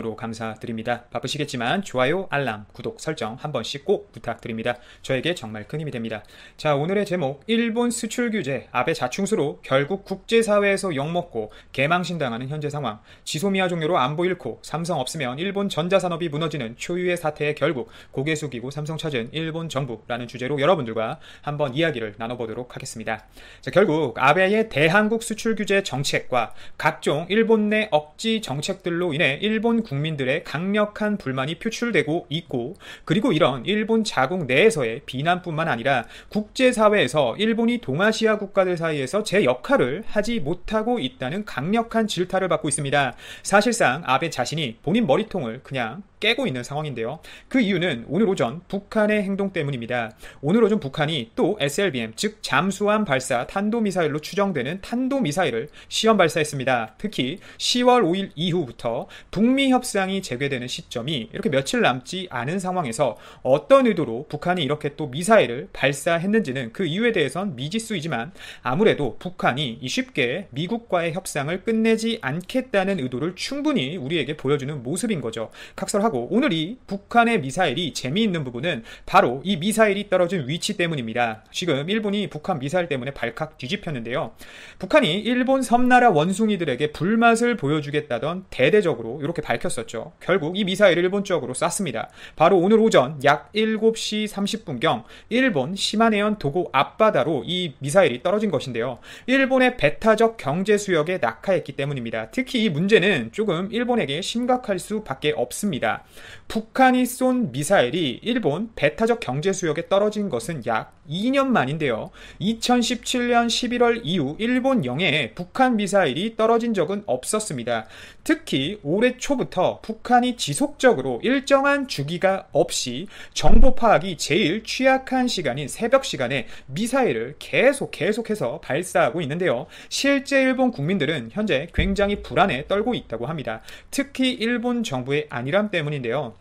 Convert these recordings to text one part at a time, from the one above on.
으로 감사드립니다. 바쁘시겠지만 좋아요, 알람, 구독, 설정 한 번씩 꼭 부탁드립니다. 저에게 정말 큰 힘이 됩니다. 자, 오늘의 제목, 일본 수출 규제, 아베 자충수로 결국 국제사회에서 욕먹고 개망신당하는 현재 상황, 지소미아 종료로 안보 잃고 삼성 없으면 일본 전자산업이 무너지는 초유의 사태에 결국 고개 숙이고 삼성 찾은 일본 정부라는 주제로 여러분들과 한번 이야기를 나눠보도록 하겠습니다. 자, 결국 아베의 대한국 수출 규제 정책과 각종 일본 내 억지 정책들로 인해 일본 국민들의 강력한 불만이 표출되고 있고, 그리고 이런 일본 자국 내에서의 비난뿐만 아니라 국제사회에서 일본이 동아시아 국가들 사이에서 제 역할을 하지 못하고 있다는 강력한 질타를 받고 있습니다. 사실상 아베 자신이 본인 머리통을 그냥 깨고 있는 상황인데요. 그 이유는 오늘 오전 북한의 행동 때문입니다. 오늘 오전 북한이 또 SLBM, 즉 잠수함 발사 탄도미사일로 추정되는 탄도미사일을 시험 발사했습니다. 특히 10월 5일 이후부터 북미 협상이 재개되는 시점이 이렇게 며칠 남지 않은 상황에서 어떤 의도로 북한이 이렇게 또 미사일을 발사했는지는 그 이유에 대해선 미지수이지만, 아무래도 북한이 쉽게 미국과의 협상을 끝내지 않겠다는 의도를 충분히 우리에게 보여주는 모습인 거죠. 각설하고 오늘 이 북한의 미사일이 재미있는 부분은 바로 이 미사일이 떨어진 위치 때문입니다. 지금 일본이 북한 미사일 때문에 발칵 뒤집혔는데요. 북한이 일본 섬나라 원숭이들에게 불맛을 보여주겠다던 대대적으로 이렇게 밝혔었죠. 결국 이 미사일을 일본 쪽으로 쐈습니다. 바로 오늘 오전 약 7시 30분경 일본 시마네현 도고 앞바다로 이 미사일이 떨어진 것인데요. 일본의 배타적 경제 수역에 낙하했기 때문입니다. 특히 이 문제는 조금 일본에게 심각할 수밖에 없습니다. 북한이 쏜 미사일이 일본 배타적 경제 수역에 떨어진 것은 약 2년 만인데요. 2017년 11월 이후 일본 영해에 북한 미사일이 떨어진 적은 없었습니다. 특히 올해 초부터 북한이 지속적으로 일정한 주기가 없이 정보 파악이 제일 취약한 시간인 새벽 시간에 미사일을 계속해서 발사하고 있는데요. 실제 일본 국민들은 현재 굉장히 불안에 떨고 있다고 합니다. 특히 일본 정부의 안일함 때문인데요.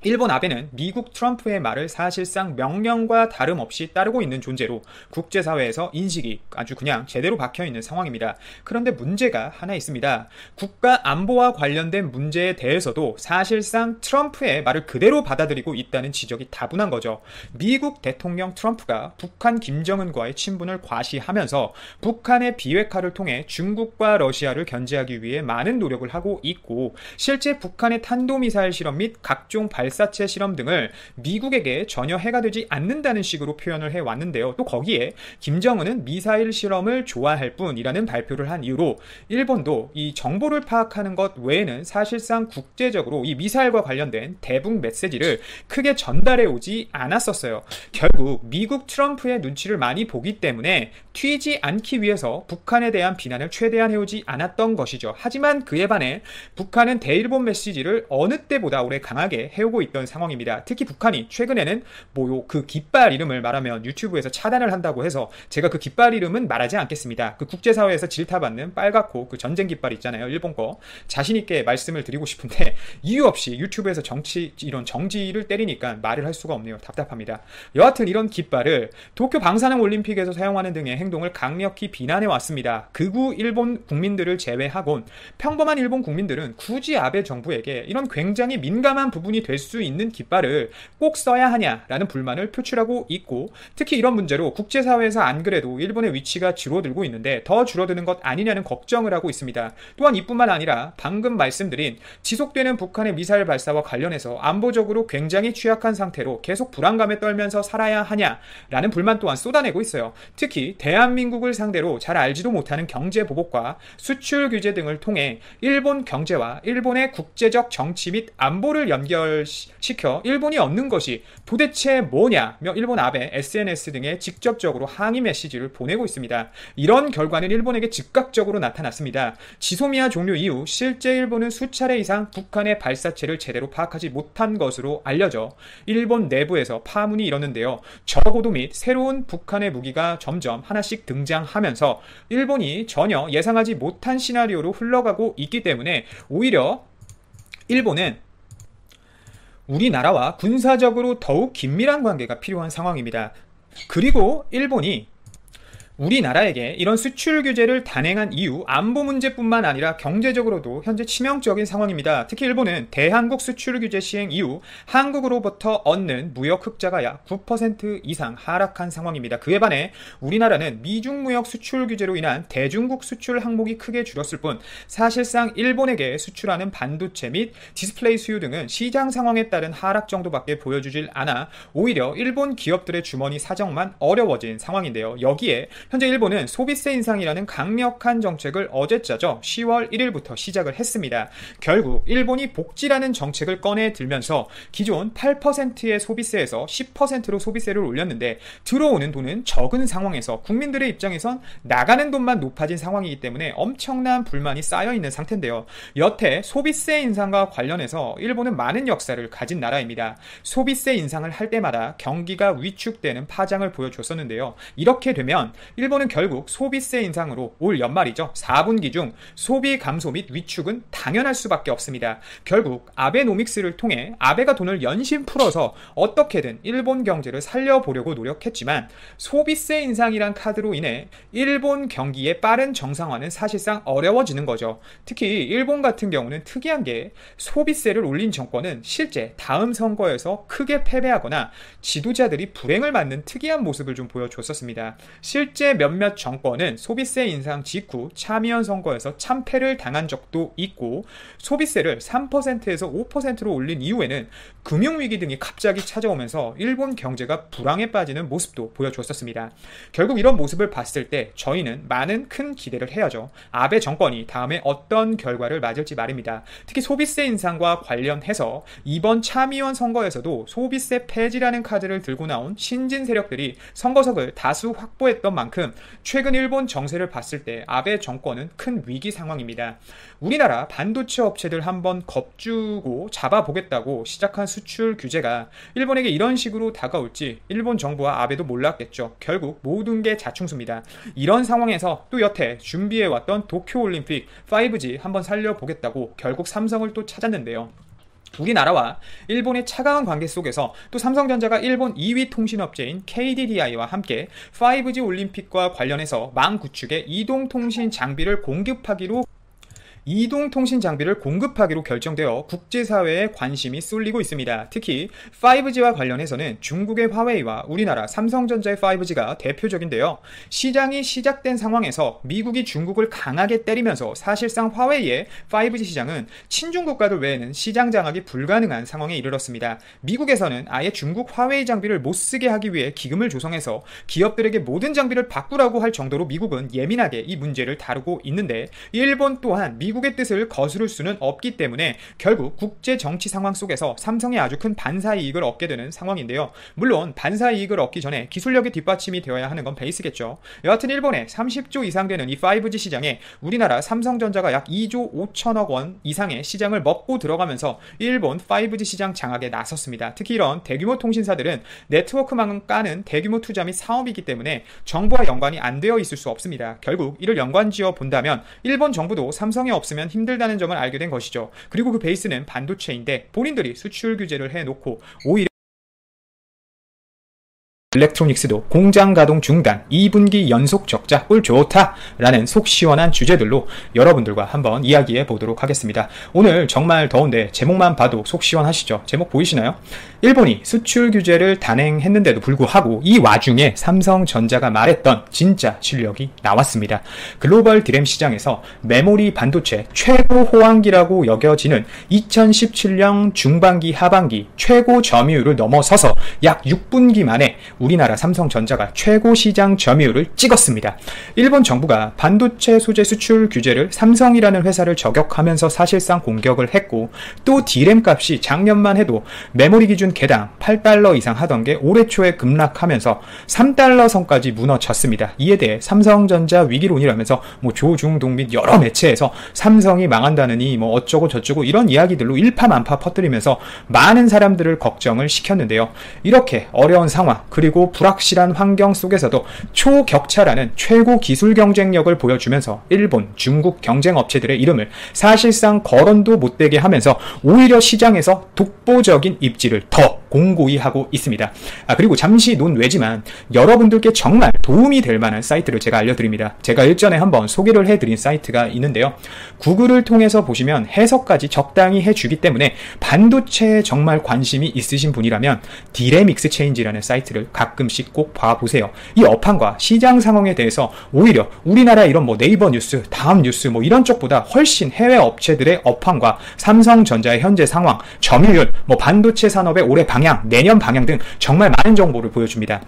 일본 아베는 미국 트럼프의 말을 사실상 명령과 다름없이 따르고 있는 존재로 국제사회에서 인식이 아주 그냥 제대로 박혀있는 상황입니다. 그런데 문제가 하나 있습니다. 국가 안보와 관련된 문제에 대해서도 사실상 트럼프의 말을 그대로 받아들이고 있다는 지적이 다분한 거죠. 미국 대통령 트럼프가 북한 김정은과의 친분을 과시하면서 북한의 비핵화를 통해 중국과 러시아를 견제하기 위해 많은 노력을 하고 있고, 실제 북한의 탄도미사일 실험 및 각종 발사체 실험 등을 미국에게 전혀 해가 되지 않는다는 식으로 표현을 해왔는데요. 또 거기에 김정은은 미사일 실험을 좋아할 뿐이라는 발표를 한 이유로 일본도 이 정보를 파악하는 것 외에는 사실상 국제적으로 이 미사일과 관련된 대북 메시지를 크게 전달해 오지 않았었어요. 결국 미국 트럼프의 눈치를 많이 보기 때문에 튀지 않기 위해서 북한에 대한 비난을 최대한 해오지 않았던 것이죠. 하지만 그에 반해 북한은 대일본 메시지를 어느 때보다 오래 강하게 해오고 있던 상황입니다. 특히 북한이 최근에는 그 깃발 이름을 말하면 유튜브에서 차단을 한다고 해서 제가 그 깃발 이름은 말하지 않겠습니다. 그 국제사회에서 질타받는 빨갛고 그 전쟁 깃발 있잖아요. 일본 거. 자신있게 말씀을 드리고 싶은데 이유 없이 유튜브에서 이런 정지를 때리니까 말을 할 수가 없네요. 답답합니다. 여하튼 이런 깃발을 도쿄 방사능 올림픽에서 사용하는 등의 행동을 강력히 비난해 왔습니다. 극우 일본 국민들을 제외하곤 평범한 일본 국민들은 굳이 아베 정부에게 이런 굉장히 민감한 부분이 될 수 있는 깃발을 꼭 써야 하냐라는 불만을 표출하고 있고, 특히 이런 문제로 국제사회에서 안 그래도 일본의 위치가 줄어들고 있는데 더 줄어드는 것 아니냐는 걱정을 하고 있습니다. 또한 이뿐만 아니라 방금 말씀드린 지속되는 북한의 미사일 발사와 관련해서 안보적으로 굉장히 취약한 상태로 계속 불안감에 떨면서 살아야 하냐라는 불만 또한 쏟아내고 있어요. 특히 대한민국을 상대로 잘 알지도 못하는 경제 보복과 수출 규제 등을 통해 일본 경제와 일본의 국제적 정치 및 안보를 연결시켜 일본이 얻는 것이 도대체 뭐냐며 일본 아베 SNS 등에 직접적으로 항의 메시지를 보내고 있습니다. 이런 결과는 일본에게 즉각적으로 나타났습니다. 지소미아 종료 이후 실제 일본은 수차례 이상 북한의 발사체를 제대로 파악하지 못한 것으로 알려져 일본 내부에서 파문이 일었는데요. 저고도 및 새로운 북한의 무기가 점점 하나씩 등장하면서 일본이 전혀 예상하지 못한 시나리오로 흘러가고 있기 때문에 오히려 일본은 우리나라와 군사적으로 더욱 긴밀한 관계가 필요한 상황입니다. 그리고 일본이 우리나라에게 이런 수출 규제를 단행한 이유, 안보 문제뿐만 아니라 경제적으로도 현재 치명적인 상황입니다. 특히 일본은 대한국 수출 규제 시행 이후 한국으로부터 얻는 무역 흑자가 약 9% 이상 하락한 상황입니다. 그에 반해 우리나라는 미중 무역 수출 규제로 인한 대중국 수출 항목이 크게 줄었을 뿐 사실상 일본에게 수출하는 반도체 및 디스플레이 수요 등은 시장 상황에 따른 하락 정도밖에 보여주질 않아 오히려 일본 기업들의 주머니 사정만 어려워진 상황인데요. 여기에 현재 일본은 소비세 인상이라는 강력한 정책을 어제자죠 10월 1일부터 시작을 했습니다. 결국 일본이 복지라는 정책을 꺼내 들면서 기존 8%의 소비세에서 10%로 소비세를 올렸는데 들어오는 돈은 적은 상황에서 국민들의 입장에선 나가는 돈만 높아진 상황이기 때문에 엄청난 불만이 쌓여있는 상태인데요. 여태 소비세 인상과 관련해서 일본은 많은 역사를 가진 나라입니다. 소비세 인상을 할 때마다 경기가 위축되는 파장을 보여줬었는데요. 이렇게 되면 일본은 결국 소비세 인상으로 올 연말이죠. 4분기 중 소비 감소 및 위축은 당연할 수밖에 없습니다. 결국 아베노믹스를 통해 아베가 돈을 연신 풀어서 어떻게든 일본 경제를 살려보려고 노력했지만 소비세 인상이란 카드로 인해 일본 경기의 빠른 정상화는 사실상 어려워지는 거죠. 특히 일본 같은 경우는 특이한 게 소비세를 올린 정권은 실제 다음 선거에서 크게 패배하거나 지도자들이 불행을 맞는 특이한 모습을 좀 보여줬었습니다. 실제 몇몇 정권은 소비세 인상 직후 참의원 선거에서 참패를 당한 적도 있고 소비세를 3%에서 5%로 올린 이후에는 금융위기 등이 갑자기 찾아오면서 일본 경제가 불황에 빠지는 모습도 보여줬었습니다. 결국 이런 모습을 봤을 때 저희는 많은 큰 기대를 해야죠. 아베 정권이 다음에 어떤 결과를 맞을지 말입니다. 특히 소비세 인상과 관련해서 이번 참의원 선거에서도 소비세 폐지라는 카드를 들고 나온 신진 세력들이 선거석을 다수 확보했던 만큼 최근 일본 정세를 봤을 때 아베 정권은 큰 위기 상황입니다. 우리나라 반도체 업체들 한번 겁주고 잡아보겠다고 시작한 수출 규제가 일본에게 이런 식으로 다가올지 일본 정부와 아베도 몰랐겠죠. 결국 모든 게 자충수입니다. 이런 상황에서 또 여태 준비해왔던 도쿄올림픽 5G 한번 살려보겠다고 결국 삼성을 또 찾았는데요. 우리나라와 일본의 차가운 관계 속에서 또 삼성전자가 일본 2위 통신업체인 KDDI와 함께 5G 올림픽과 관련해서 망 구축에 이동통신 장비를 공급하기로 결정되어 국제사회에 관심이 쏠리고 있습니다. 특히 5G와 관련해서는 중국의 화웨이와 우리나라 삼성전자의 5G가 대표적인데요. 시장이 시작된 상황에서 미국이 중국을 강하게 때리면서 사실상 화웨이의 5G 시장은 친중 국가들 외에는 시장 장악이 불가능한 상황에 이르렀습니다. 미국에서는 아예 중국 화웨이 장비를 못쓰게 하기 위해 기금을 조성해서 기업들에게 모든 장비를 바꾸라고 할 정도로 미국은 예민하게 이 문제를 다루고 있는데 일본 또한 미국의 뜻을 거스를 수는 없기 때문에 결국 국제 정치 상황 속에서 삼성이 아주 큰 반사이익을 얻게 되는 상황인데요. 물론 반사이익을 얻기 전에 기술력이 뒷받침이 되어야 하는 건 베이스겠죠. 여하튼 일본의 30조 이상 되는 이 5G 시장에 우리나라 삼성전자가 약 2조 5천억 원 이상의 시장을 먹고 들어가면서 일본 5G 시장 장악에 나섰습니다. 특히 이런 대규모 통신사들은 네트워크망을 까는 대규모 투자 및 사업이기 때문에 정부와 연관이 안 되어 있을 수 없습니다. 결국 이를 연관지어 본다면 일본 정부도 삼성이 없으면 힘들다는 점을 알게 된 것이죠. 그리고 그 베이스는 반도체인데 본인들이 수출 규제를 해놓고 오히려 일렉트로닉스도 공장 가동 중단, 2분기 연속 적자, 꿀 좋다 라는 속 시원한 주제들로 여러분들과 한번 이야기해 보도록 하겠습니다. 오늘 정말 더운데 제목만 봐도 속 시원하시죠? 제목 보이시나요? 일본이 수출 규제를 단행했는데도 불구하고 이 와중에 삼성전자가 말했던 진짜 실력이 나왔습니다. 글로벌 디램 시장에서 메모리 반도체 최고 호황기라고 여겨지는 2017년 중반기 하반기 최고 점유율을 넘어서서 약 6분기 만에 우리나라 삼성전자가 최고 시장 점유율을 찍었습니다. 일본 정부가 반도체 소재 수출 규제를 삼성이라는 회사를 저격하면서 사실상 공격을 했고 또 디램 값이 작년만 해도 메모리 기준 개당 8달러 이상 하던 게 올해 초에 급락하면서 3달러 선까지 무너졌습니다. 이에 대해 삼성전자 위기론이라면서 조중동 및 여러 매체에서 삼성이 망한다느니 어쩌고 저쩌고 이런 이야기들로 일파만파 퍼뜨리면서 많은 사람들을 걱정을 시켰는데요. 이렇게 어려운 상황 그리고 불확실한 환경 속에서도 초격차라는 최고 기술 경쟁력을 보여주면서 일본, 중국 경쟁 업체들의 이름을 사실상 거론도 못되게 하면서 오히려 시장에서 독보적인 입지를 더 공고히 하고 있습니다. 그리고 잠시 논외지만 여러분들께 정말 도움이 될 만한 사이트를 제가 알려드립니다. 제가 일전에 한번 소개를 해드린 사이트가 있는데요. 구글을 통해서 보시면 해석까지 적당히 해주기 때문에 반도체에 정말 관심이 있으신 분이라면 디램 익스체인지라는 사이트를 가끔씩 꼭 봐보세요. 이 업황과 시장 상황에 대해서 오히려 우리나라 이런 뭐 네이버 뉴스, 다음 뉴스 뭐 이런 쪽보다 훨씬 해외 업체들의 업황과 삼성전자의 현재 상황, 점유율, 뭐 반도체 산업의 올해 방향, 내년 방향 등 정말 많은 정보를 보여줍니다.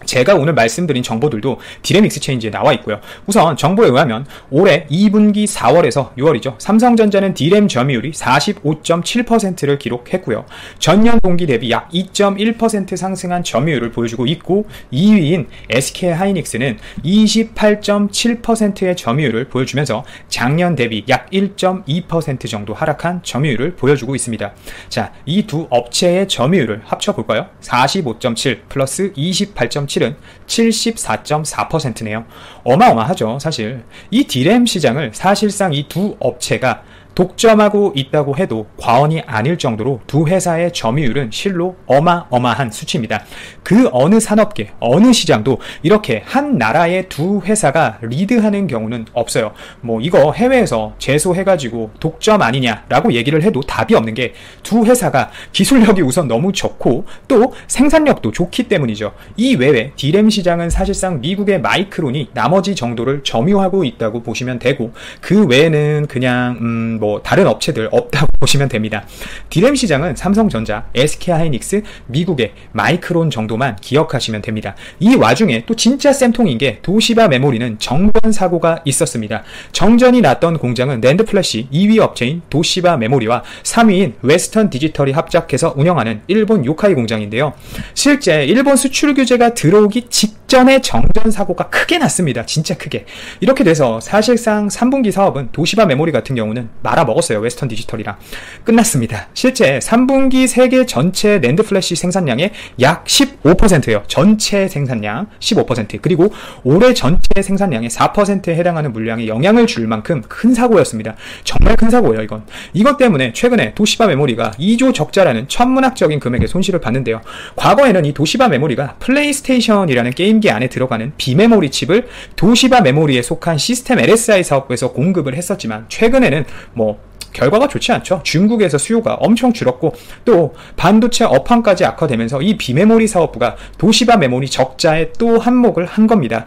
제가 오늘 말씀드린 정보들도 디램 익스체인지에 나와 있고요. 우선 정보에 의하면 올해 2분기 4월에서 6월이죠. 삼성전자는 디램 점유율이 45.7%를 기록했고요. 전년 동기 대비 약 2.1% 상승한 점유율을 보여주고 있고 2위인 SK하이닉스는 28.7%의 점유율을 보여주면서 작년 대비 약 1.2% 정도 하락한 점유율을 보여주고 있습니다. 자, 이 두 업체의 점유율을 합쳐볼까요? 45.7 플러스 28.7은 74.4%네요. 어마어마하죠. 사실 이 디램 시장을 사실상 이 두 업체가 독점하고 있다고 해도 과언이 아닐 정도로 두 회사의 점유율은 실로 어마어마한 수치입니다. 그 어느 산업계, 어느 시장도 이렇게 한 나라의 두 회사가 리드하는 경우는 없어요. 뭐 이거 해외에서 제소해가지고 독점 아니냐라고 얘기를 해도 답이 없는 게 두 회사가 기술력이 우선 너무 좋고 또 생산력도 좋기 때문이죠. 이 외에 디램 시장은 사실상 미국의 마이크론이 나머지 정도를 점유하고 있다고 보시면 되고 그 외에는 그냥 뭐 다른 업체들 없다고 보시면 됩니다. 디램 시장은 삼성전자, SK하이닉스, 미국의 마이크론 정도만 기억하시면 됩니다. 이 와중에 또 진짜 쌤통인 게 도시바 메모리는 정전 사고가 있었습니다. 정전이 났던 공장은 낸드 플래시 2위 업체인 도시바 메모리와 3위인 웨스턴 디지털이 합작해서 운영하는 일본 요카이 공장인데요. 실제 일본 수출 규제가 들어오기 직전에 정전 사고가 크게 났습니다. 진짜 크게. 이렇게 돼서 사실상 3분기 사업은 도시바 메모리 같은 경우는 말아먹었어요. 웨스턴 디지털이랑. 끝났습니다. 실제 3분기 세계 전체 낸드 플래시 생산량의 약 15%예요. 전체 생산량 15%. 그리고 올해 전체 생산량의 4%에 해당하는 물량에 영향을 줄 만큼 큰 사고였습니다. 정말 큰 사고예요, 이건. 이것 때문에 최근에 도시바 메모리가 2조 적자라는 천문학적인 금액의 손실을 봤는데요. 과거에는 이 도시바 메모리가 플레이스테이션이라는 게임기 안에 들어가는 비메모리 칩을 도시바 메모리에 속한 시스템 LSI 사업부에서 공급을 했었지만 최근에는 뭐 결과가 좋지 않죠. 중국에서 수요가 엄청 줄었고 또 반도체 업황까지 악화되면서 이 비메모리 사업부가 도시바 메모리 적자에 또 한몫을 한 겁니다.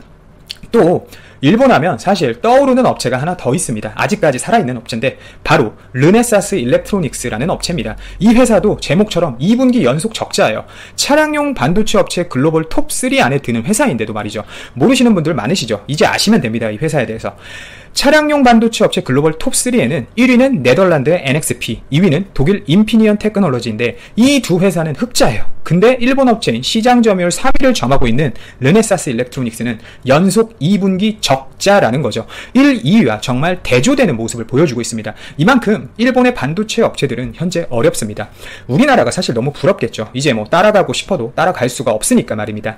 또 일본 하면 사실 떠오르는 업체가 하나 더 있습니다. 아직까지 살아있는 업체인데 바로 르네사스 일렉트로닉스라는 업체입니다. 이 회사도 제목처럼 2분기 연속 적자예요. 차량용 반도체 업체 글로벌 톱3 안에 드는 회사인데도 말이죠. 모르시는 분들 많으시죠? 이제 아시면 됩니다. 이 회사에 대해서. 차량용 반도체 업체 글로벌 톱3에는 1위는 네덜란드의 NXP, 2위는 독일 인피니언 테크놀로지인데 이 두 회사는 흑자예요. 근데 일본 업체인 시장 점유율 3위를 점하고 있는 르네사스 일렉트로닉스는 연속 2분기 적자라는 거죠. 1, 2위와 정말 대조되는 모습을 보여주고 있습니다. 이만큼 일본의 반도체 업체들은 현재 어렵습니다. 우리나라가 사실 너무 부럽겠죠. 이제 뭐 따라가고 싶어도 따라갈 수가 없으니까 말입니다.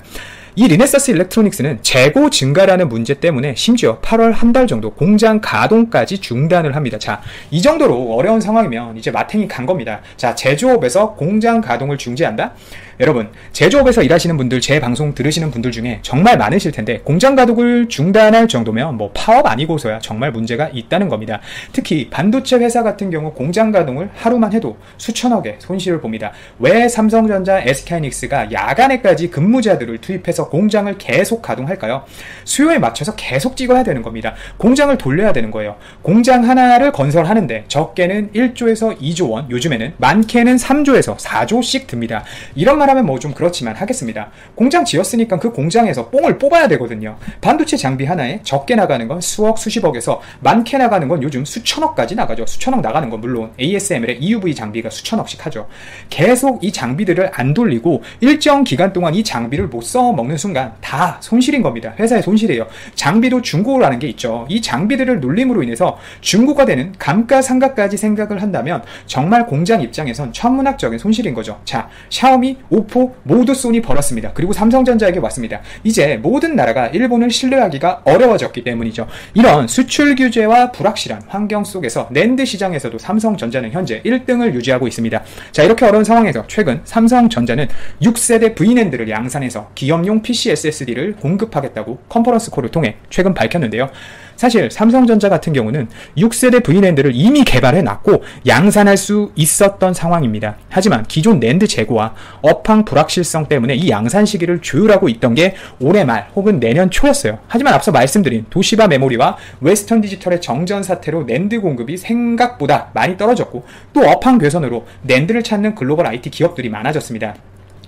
이 르네사스 일렉트로닉스는 재고 증가라는 문제 때문에 심지어 8월 한 달 정도 공장 가동까지 중단을 합니다. 자, 이 정도로 어려운 상황이면 이제 마탱이 간 겁니다. 자, 제조업에서 공장 가동을 중지한다? 여러분, 제조업에서 일하시는 분들, 제 방송 들으시는 분들 중에 정말 많으실 텐데 공장 가동을 중단할 정도면 뭐 파업 아니고서야 정말 문제가 있다는 겁니다. 특히 반도체 회사 같은 경우 공장 가동을 하루만 해도 수천억의 손실을 봅니다. 왜 삼성전자, SK하이닉스가 야간에까지 근무자들을 투입해서 공장을 계속 가동할까요? 수요에 맞춰서 계속 찍어야 되는 겁니다. 공장을 돌려야 되는 거예요. 공장 하나를 건설하는데 적게는 1조에서 2조 원, 요즘에는 많게는 3조에서 4조씩 듭니다. 이런 말하면 뭐 좀 그렇지만 하겠습니다. 공장 지었으니까 그 공장에서 뽕을 뽑아야 되거든요. 반도체 장비 하나에 적게 나가는 건 수억, 수십억에서 많게 나가는 건 요즘 수천억까지 나가죠. 수천억 나가는 건 물론 ASML의 EUV 장비가 수천억씩 하죠. 계속 이 장비들을 안 돌리고 일정 기간 동안 이 장비를 못 써먹는 순간 다 손실인 겁니다. 회사의 손실이에요. 장비도 중고라는 게 있죠. 이 장비들을 놀림으로 인해서 중고가 되는 감가상각까지 생각을 한다면 정말 공장 입장에선 천문학적인 손실인 거죠. 자, 샤오미, 오포 모두 손이 벌었습니다. 그리고 삼성전자에게 왔습니다. 이제 모든 나라가 일본을 신뢰하기가 어려워졌기 때문이죠. 이런 수출 규제와 불확실한 환경 속에서 낸드 시장에서도 삼성전자는 현재 1등을 유지하고 있습니다. 자, 이렇게 어려운 상황에서 최근 삼성전자는 6세대 V낸드를 양산해서 기업용 PC SSD를 공급하겠다고 컨퍼런스 콜을 통해 최근 밝혔는데요. 사실 삼성전자 같은 경우는 6세대 V낸드를 이미 개발해놨고 양산할 수 있었던 상황입니다. 하지만 기존 낸드 재고와 업황 불확실성 때문에 이 양산 시기를 조율하고 있던 게 올해 말 혹은 내년 초였어요. 하지만 앞서 말씀드린 도시바 메모리와 웨스턴 디지털의 정전 사태로 낸드 공급이 생각보다 많이 떨어졌고 또 업황 개선으로 낸드를 찾는 글로벌 IT 기업들이 많아졌습니다.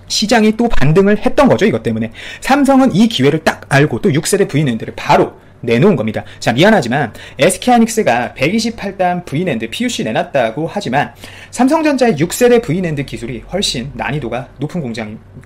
시장이 또 반등을 했던 거죠. 이것 때문에 삼성은 이 기회를 딱 알고 또 6세대 V낸드를 바로 내놓은 겁니다. 자, 미안하지만 SK하이닉스가 128단 V낸드 PUC 내놨다고 하지만 삼성전자의 6세대 V낸드 기술이 훨씬 난이도가 높은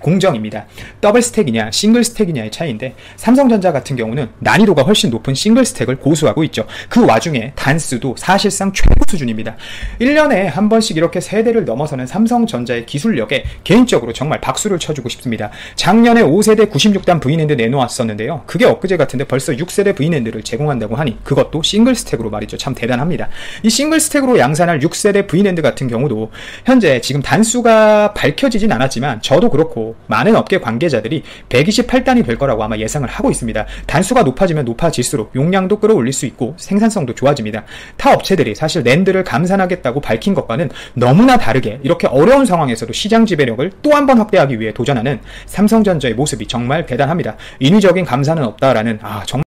공정입니다. 더블 스택이냐 싱글 스택이냐의 차이인데 삼성전자 같은 경우는 난이도가 훨씬 높은 싱글 스택을 고수하고 있죠. 그 와중에 단수도 사실상 최고 수준입니다. 1년에 한 번씩 이렇게 세대를 넘어서는 삼성전자의 기술력에 개인적으로 정말 박수를 쳐주고 싶습니다. 작년에 5세대 96단 V낸드 내놓았었는데요. 그게 엊그제 같은데 벌써 6세대 V낸드를 제공한다고 하니 그것도 싱글 스택으로 말이죠. 참 대단합니다. 이 싱글 스택으로 양산할 6세대 V낸드 같은 경우도 현재 지금 단수가 밝혀지진 않았지만 저도 그렇고 많은 업계 관계자들이 128단이 될 거라고 아마 예상을 하고 있습니다. 단수가 높아지면 높아질수록 용량도 끌어올릴 수 있고 생산성도 좋아집니다. 타 업체들이 사실 낸드를 감산하겠다고 밝힌 것과는 너무나 다르게 이렇게 어려운 상황에서도 시장 지배력을 또 한 번 확대하기 위해 도전하는 삼성전자의 모습이 정말 대단합니다. 인위적인 감산은 없다라는 정말